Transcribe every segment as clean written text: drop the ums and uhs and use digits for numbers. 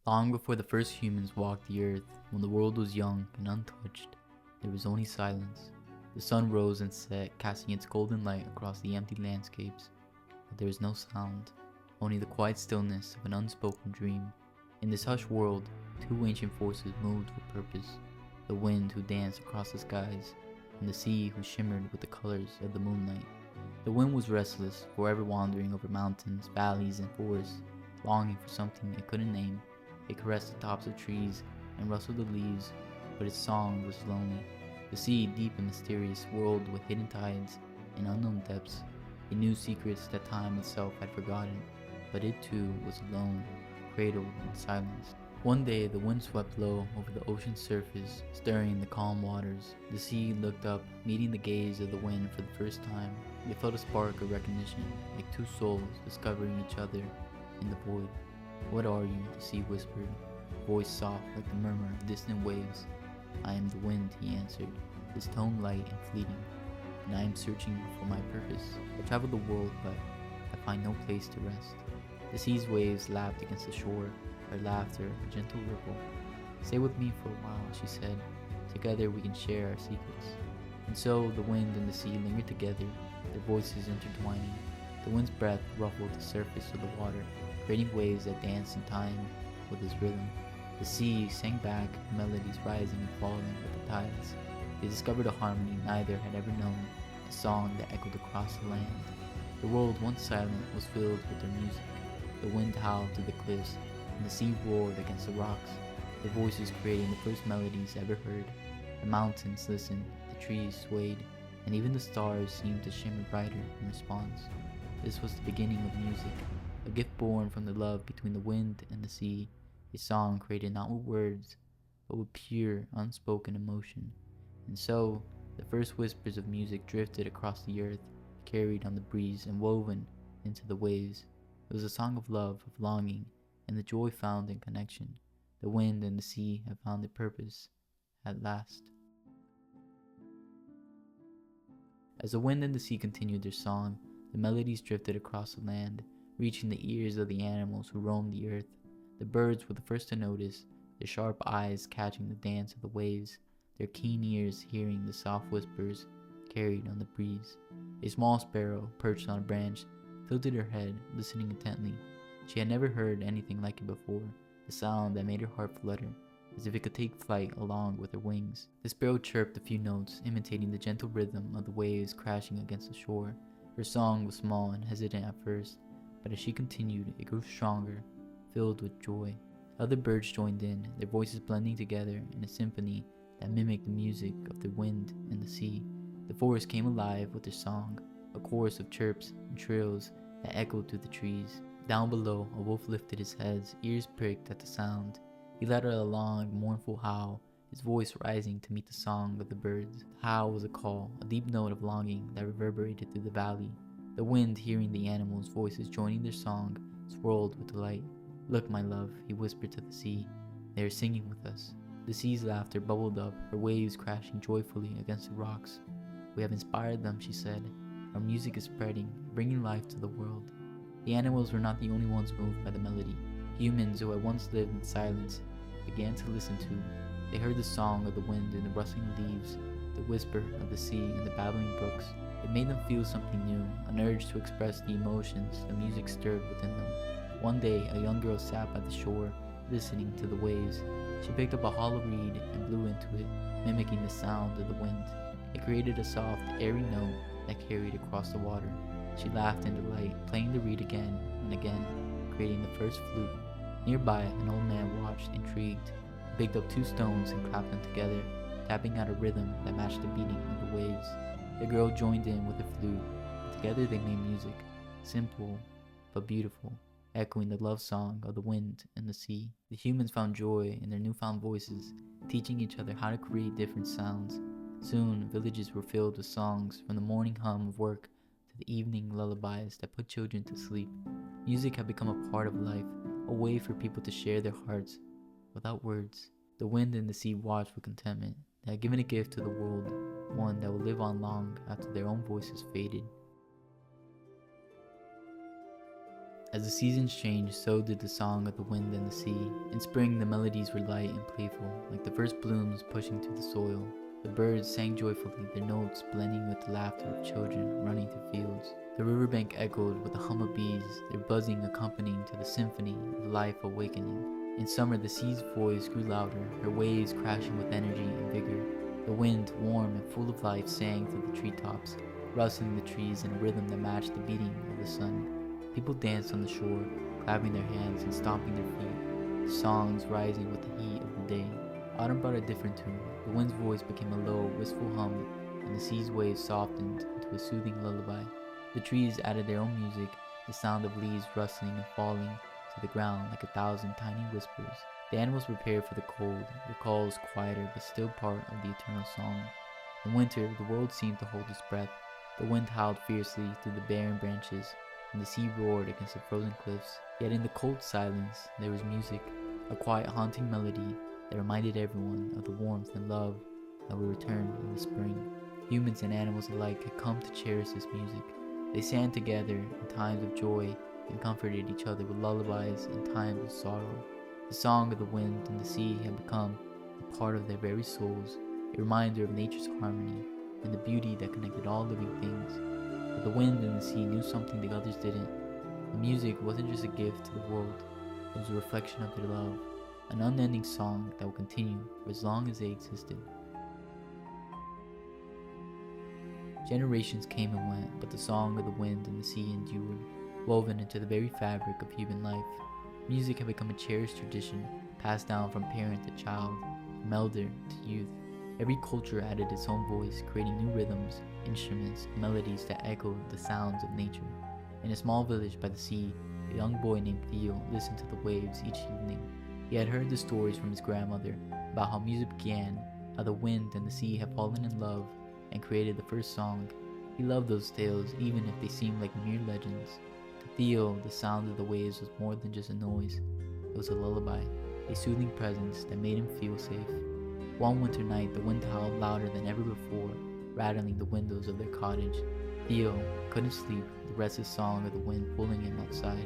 Long before the first humans walked the earth, when the world was young and untouched, there was only silence. The sun rose and set, casting its golden light across the empty landscapes, but there was no sound, only the quiet stillness of an unspoken dream. In this hushed world, two ancient forces moved with purpose: the wind who danced across the skies, and the sea who shimmered with the colors of the moonlight. The wind was restless, forever wandering over mountains, valleys, and forests, longing for something it couldn't name. It caressed the tops of trees and rustled the leaves, but its song was lonely. The sea, deep and mysterious, whirled with hidden tides and unknown depths. It knew secrets that time itself had forgotten, but it too was alone, cradled in silence. One day the wind swept low over the ocean's surface, stirring the calm waters. The sea looked up, meeting the gaze of the wind for the first time. It felt a spark of recognition, like two souls discovering each other in the void. "What are you?" the sea whispered, voice soft like the murmur of distant waves. "I am the wind," he answered, his tone light and fleeting, "and I am searching for my purpose. I travel the world, but I find no place to rest." The sea's waves lapped against the shore, her laughter a gentle ripple. "Stay with me for a while," she said. "Together we can share our secrets." And so the wind and the sea lingered together, their voices intertwining. The wind's breath ruffled the surface of the water, creating waves that danced in time with its rhythm. The sea sang back, melodies rising and falling with the tides. They discovered a harmony neither had ever known, a song that echoed across the land. The world, once silent, was filled with their music. The wind howled through the cliffs, and the sea roared against the rocks, their voices creating the first melodies ever heard. The mountains listened, the trees swayed, and even the stars seemed to shimmer brighter in response. This was the beginning of music, a gift born from the love between the wind and the sea, a song created not with words, but with pure, unspoken emotion. And so, the first whispers of music drifted across the earth, carried on the breeze and woven into the waves. It was a song of love, of longing, and the joy found in connection. The wind and the sea have found their purpose, at last. As the wind and the sea continued their song, the melodies drifted across the land, reaching the ears of the animals who roamed the earth. The birds were the first to notice, their sharp eyes catching the dance of the waves, their keen ears hearing the soft whispers carried on the breeze. A small sparrow, perched on a branch, tilted her head, listening intently. She had never heard anything like it before, a sound that made her heart flutter, as if it could take flight along with her wings. The sparrow chirped a few notes, imitating the gentle rhythm of the waves crashing against the shore. Her song was small and hesitant at first, but as she continued, it grew stronger, filled with joy. Other birds joined in, their voices blending together in a symphony that mimicked the music of the wind and the sea. The forest came alive with their song, a chorus of chirps and trills that echoed through the trees. Down below, a wolf lifted his head, ears pricked at the sound. He let out a long, mournful howl, his voice rising to meet the song of the birds. The howl was a call, a deep note of longing that reverberated through the valley. The wind, hearing the animals' voices joining their song, swirled with delight. "Look, my love," he whispered to the sea. "They are singing with us." The sea's laughter bubbled up, her waves crashing joyfully against the rocks. "We have inspired them," she said. "Our music is spreading, bringing life to the world." The animals were not the only ones moved by the melody. Humans who had once lived in silence began to listen too. They heard the song of the wind in the rustling leaves, the whisper of the sea in the babbling brooks. It made them feel something new, an urge to express the emotions the music stirred within them. One day, a young girl sat by the shore, listening to the waves. She picked up a hollow reed and blew into it, mimicking the sound of the wind. It created a soft, airy note that carried across the water. She laughed in delight, playing the reed again and again, creating the first flute. Nearby, an old man watched, intrigued. He picked up two stones and clapped them together, tapping out a rhythm that matched the beating of the waves. The girl joined in with the flute, and together they made music, simple but beautiful, echoing the love song of the wind and the sea. The humans found joy in their newfound voices, teaching each other how to create different sounds. Soon, villages were filled with songs, from the morning hum of work to the evening lullabies that put children to sleep. Music had become a part of life, a way for people to share their hearts without words. The wind and the sea watched with contentment. They had given a gift to the world, one that would live on long after their own voices faded. As the seasons changed, so did the song of the wind and the sea. In spring, the melodies were light and playful, like the first blooms pushing through the soil. The birds sang joyfully, their notes blending with the laughter of children running through fields. The riverbank echoed with the hum of bees, their buzzing accompanying to the symphony of life awakening. In summer, the sea's voice grew louder, her waves crashing with energy and vigor. The wind, warm and full of life, sang through the treetops, rustling the trees in a rhythm that matched the beating of the sun. People danced on the shore, clapping their hands and stomping their feet, the songs rising with the heat of the day. Autumn brought a different tune. The wind's voice became a low, wistful hum, and the sea's waves softened into a soothing lullaby. The trees added their own music, the sound of leaves rustling and falling to the ground like 1,000 tiny whispers. The animals prepared for the cold, their calls quieter but still part of the eternal song. In winter, the world seemed to hold its breath. The wind howled fiercely through the barren branches, and the sea roared against the frozen cliffs. Yet in the cold silence, there was music, a quiet, haunting melody that reminded everyone of the warmth and love that would return in the spring. Humans and animals alike had come to cherish this music. They sang together in times of joy and comforted each other with lullabies in times of sorrow. The song of the wind and the sea had become a part of their very souls, a reminder of nature's harmony and the beauty that connected all living things. But the wind and the sea knew something the others didn't. The music wasn't just a gift to the world, it was a reflection of their love, an unending song that will continue for as long as they existed. Generations came and went, but the song of the wind and the sea endured, woven into the very fabric of human life. Music had become a cherished tradition, passed down from parent to child, from elder to youth. Every culture added its own voice, creating new rhythms, instruments, and melodies that echoed the sounds of nature. In a small village by the sea, a young boy named Theo listened to the waves each evening. He had heard the stories from his grandmother about how music began, how the wind and the sea had fallen in love and created the first song. He loved those tales even if they seemed like mere legends. To Theo, the sound of the waves was more than just a noise. It was a lullaby, a soothing presence that made him feel safe. One winter night, the wind howled louder than ever before, rattling the windows of their cottage. Theo couldn't sleep, the restless song of the wind pulling him outside.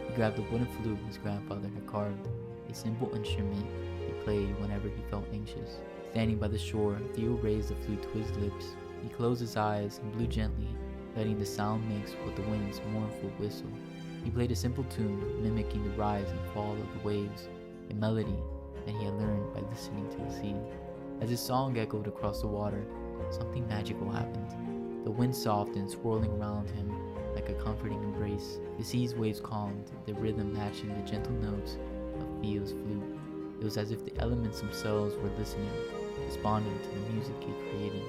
He grabbed the wooden flute his grandfather had carved, a simple instrument he played whenever he felt anxious. Standing by the shore, Theo raised the flute to his lips. He closed his eyes and blew gently, letting the sound mix with the wind's mournful whistle. He played a simple tune, mimicking the rise and fall of the waves, a melody that he had learned by listening to the sea. As his song echoed across the water, something magical happened. The wind softened, swirling around him like a comforting embrace. The sea's waves calmed, their rhythm matching the gentle notes of Theo's flute. It was as if the elements themselves were listening, responding to the music he created.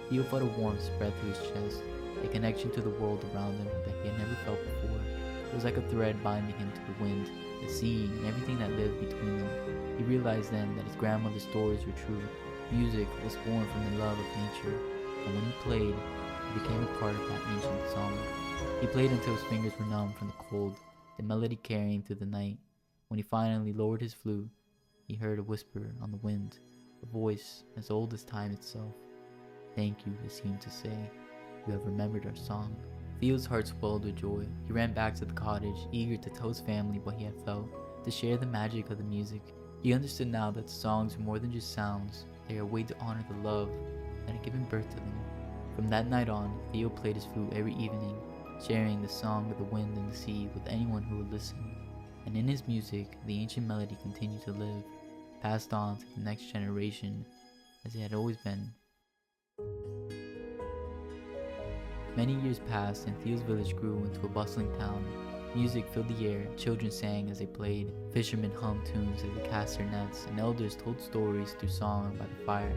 Theo felt a warmth spread through his chest, a connection to the world around him that he had never felt before. It was like a thread binding him to the wind, the sea, and everything that lived between them. He realized then that his grandmother's stories were true. Music was born from the love of nature, and when he played, it became a part of that ancient song. He played until his fingers were numb from the cold, the melody carrying through the night. When he finally lowered his flute, he heard a whisper on the wind, a voice as old as time itself. "Thank you," it seemed to say. "You have remembered our song." Theo's heart swelled with joy. He ran back to the cottage, eager to tell his family what he had felt, to share the magic of the music. He understood now that songs were more than just sounds. They are a way to honor the love that had given birth to them. From that night on, Theo played his flute every evening, sharing the song of the wind and the sea with anyone who would listen. And in his music, the ancient melody continued to live, passed on to the next generation as it had always been. Many years passed and Theo's village grew into a bustling town. Music filled the air, children sang as they played, fishermen hummed tunes as they cast their nets, and elders told stories through song by the fire.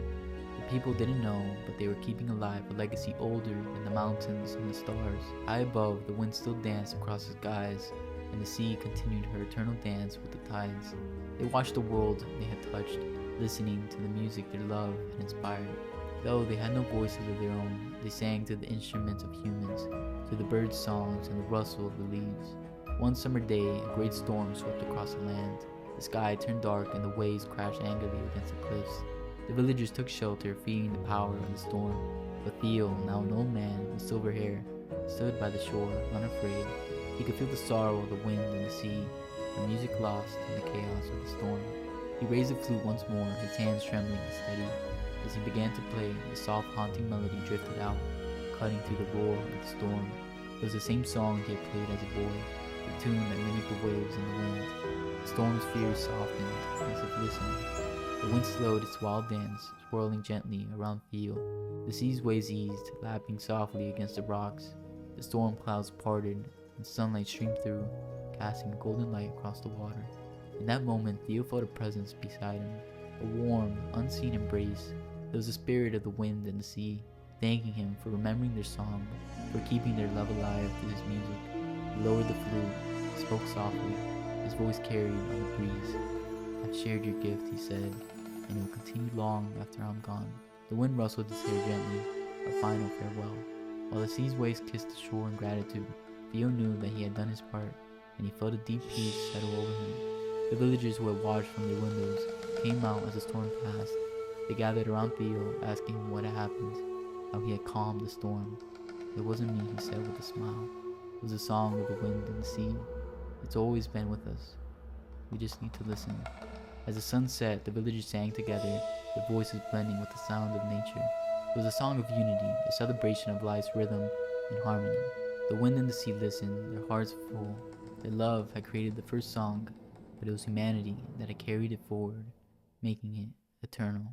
The people didn't know, but they were keeping alive a legacy older than the mountains and the stars. High above, the wind still danced across the skies, and the sea continued her eternal dance with the tides. They watched the world they had touched, listening to the music their love had inspired. Though they had no voices of their own, they sang to the instruments of humans, to the birds' songs and the rustle of the leaves. One summer day, a great storm swept across the land. The sky turned dark and the waves crashed angrily against the cliffs. The villagers took shelter, fearing the power of the storm. But Theo, now an old man with silver hair, stood by the shore, unafraid. He could feel the sorrow of the wind and the sea, the music lost in the chaos of the storm. He raised the flute once more, his hands trembling and steady. As he began to play, the soft, haunting melody drifted out, cutting through the roar of the storm. It was the same song he had played as a boy, the tune that mimicked the waves and the wind. The storm's fury softened, as if listening. The wind slowed its wild dance, swirling gently around the field. The sea's waves eased, lapping softly against the rocks. The storm clouds parted, and sunlight streamed through, casting a golden light across the water. In that moment, Theo felt a presence beside him, a warm, unseen embrace. It was the spirit of the wind and the sea, thanking him for remembering their song, for keeping their love alive through his music. He lowered the flute, spoke softly, his voice carried on the breeze. "I've shared your gift," he said, "and it will continue long after I'm gone." The wind rustled his hair gently, a final farewell. While the sea's waves kissed the shore in gratitude, Theo knew that he had done his part, and he felt a deep peace settle over him. The villagers who had watched from their windows came out as the storm passed. They gathered around Theo, asking him what had happened, how he had calmed the storm. "It wasn't me," he said with a smile. "It was the song of the wind and the sea. It's always been with us. We just need to listen." As the sun set, the villagers sang together, their voices blending with the sound of nature. It was a song of unity, a celebration of life's rhythm and harmony. The wind and the sea listened, their hearts full. Their love had created the first song, but it was humanity that had carried it forward, making it eternal.